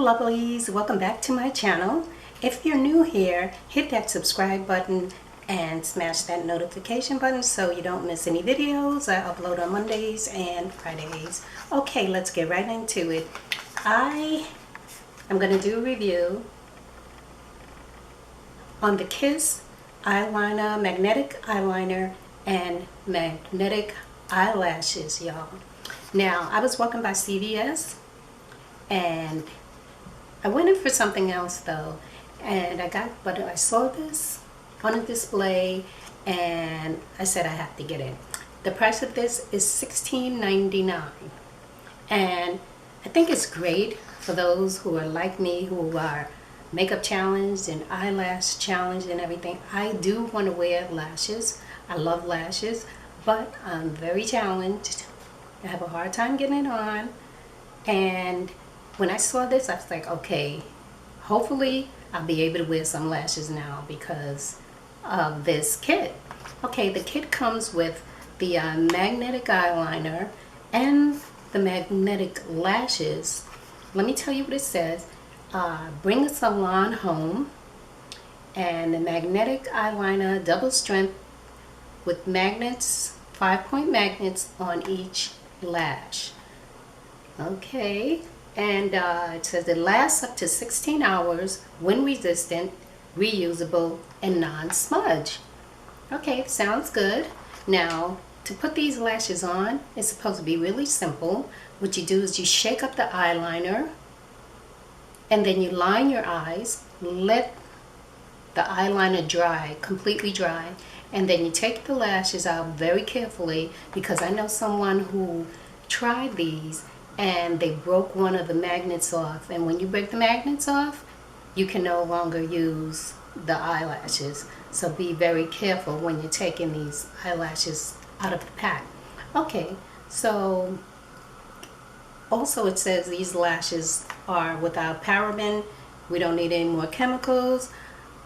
lovelies, welcome back to my channel. If you're new here, hit that subscribe button and smash that notification button so you don't miss any videos. I upload on Mondays and Fridays. Okay, let's get right into it. I am going to do a review on the Kiss Eyeliner Magnetic Eyeliner and Magnetic Eyelashes, y'all. Now, I was walking by CVS and I went in for something else though, and I saw this on a display and I said I have to get it. The price of this is $16.99, and I think it's great for those who are like me, who are makeup challenged and eyelash challenged and everything. I do want to wear lashes. I love lashes, but I'm very challenged. I have a hard time getting it on, and when I saw this, I was like, okay, hopefully I'll be able to wear some lashes now because of this kit. Okay, the kit comes with the magnetic eyeliner and the magnetic lashes. Let me tell you what it says. Bring a salon home, and the magnetic eyeliner, double strength with magnets, 5-point magnets on each lash. Okay. And it says it lasts up to 16 hours, wind resistant, reusable, and non-smudge. Okay, sounds good. Now, to put these lashes on, it's supposed to be really simple. What you do is you shake up the eyeliner, and then you line your eyes, let the eyeliner dry, completely dry, and then you take the lashes out very carefully, because I know someone who tried these and they broke one of the magnets off, and when you break the magnets off, you can no longer use the eyelashes. So be very careful when you're taking these eyelashes out of the pack. Okay, so also it says these lashes are without paraben. We don't need any more chemicals.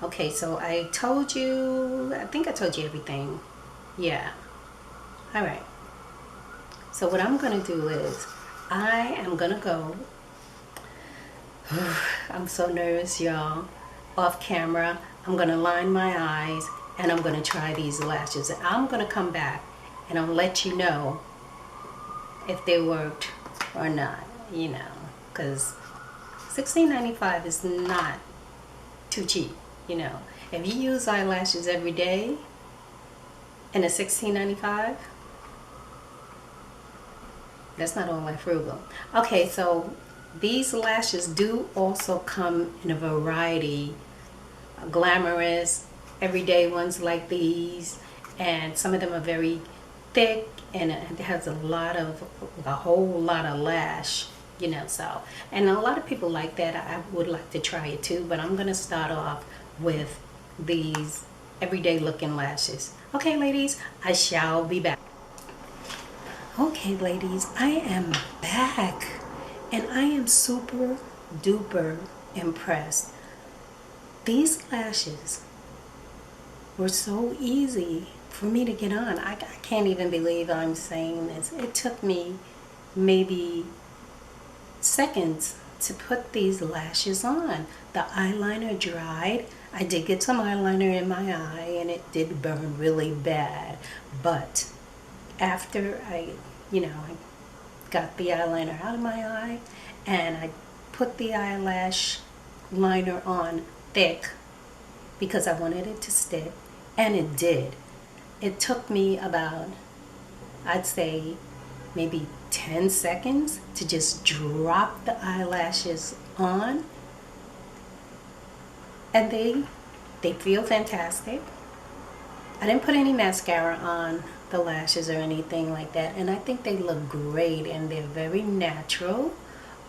Okay, so I think I told you everything. Yeah. All right. So what I'm going to do is I am going to go, I'm so nervous, y'all, off camera. I'm going to line my eyes and I'm going to try these lashes. And I'm going to come back and I'll let you know if they worked or not, you know, because $16.95 is not too cheap, you know. If you use eyelashes every day and it's $16.95, that's not all that frugal. Okay, so these lashes do also come in a variety, glamorous, everyday ones like these, and some of them are very thick, and it has a whole lot of lash, you know. So, and a lot of people like that. I would like to try it too, but I'm gonna start off with these everyday looking lashes. Okay, ladies, I shall be back. Okay, ladies, I am back, and I am super duper impressed. These lashes were so easy for me to get on. I can't even believe I'm saying this. It took me maybe seconds to put these lashes on. The eyeliner dried. I did get some eyeliner in my eye, and it did burn really bad, but after I got the eyeliner out of my eye and I put the eyelash liner on thick because I wanted it to stick, and it did. It took me about, I'd say, maybe 10 seconds to just drop the eyelashes on, and they feel fantastic. I didn't put any mascara on the lashes or anything like that, and I think they look great and they're very natural.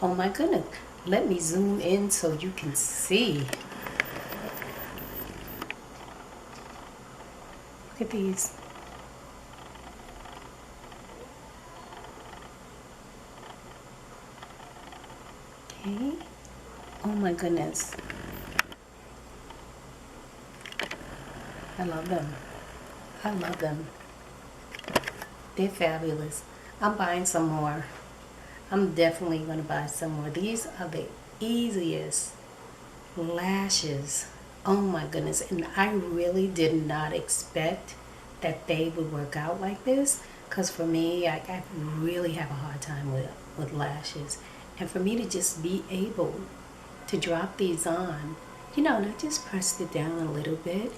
Oh my goodness, let me zoom in so you can see. Look at these. Okay, oh my goodness, I love them. I love them. They're fabulous. I'm buying some more. I'm definitely going to buy some more. These are the easiest lashes. Oh my goodness. And I really did not expect that they would work out like this, because for me, I really have a hard time with lashes. And for me to just be able to drop these on, and I just pressed it down a little bit.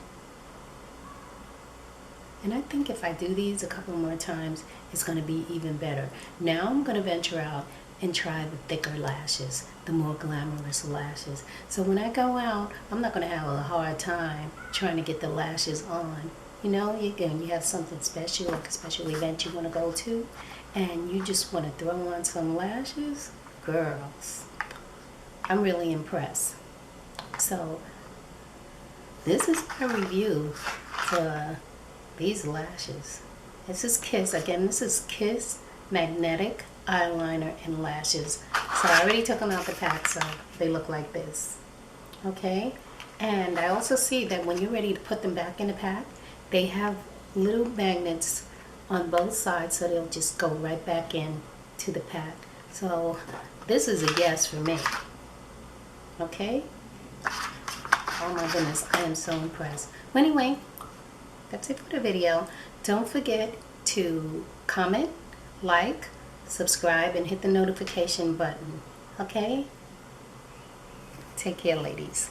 And I think if I do these a couple more times, it's going to be even better. Now I'm going to venture out and try the thicker lashes, the more glamorous lashes. So when I go out, I'm not going to have a hard time trying to get the lashes on. You have something special, like a special event you want to go to, and you just want to throw on some lashes. Girls, I'm really impressed. So this is my review for these lashes. This is Kiss. Again, this is Kiss Magnetic Eyeliner and Lashes. So I already took them out the pack, so they look like this. Okay? And I also see that when you're ready to put them back in the pack, they have little magnets on both sides, so they'll just go right back in to the pack. So this is a yes for me. Okay? Oh my goodness, I am so impressed. Well, anyway, that's it for the video. Don't forget to comment, like, subscribe, and hit the notification button. Okay? Take care, ladies.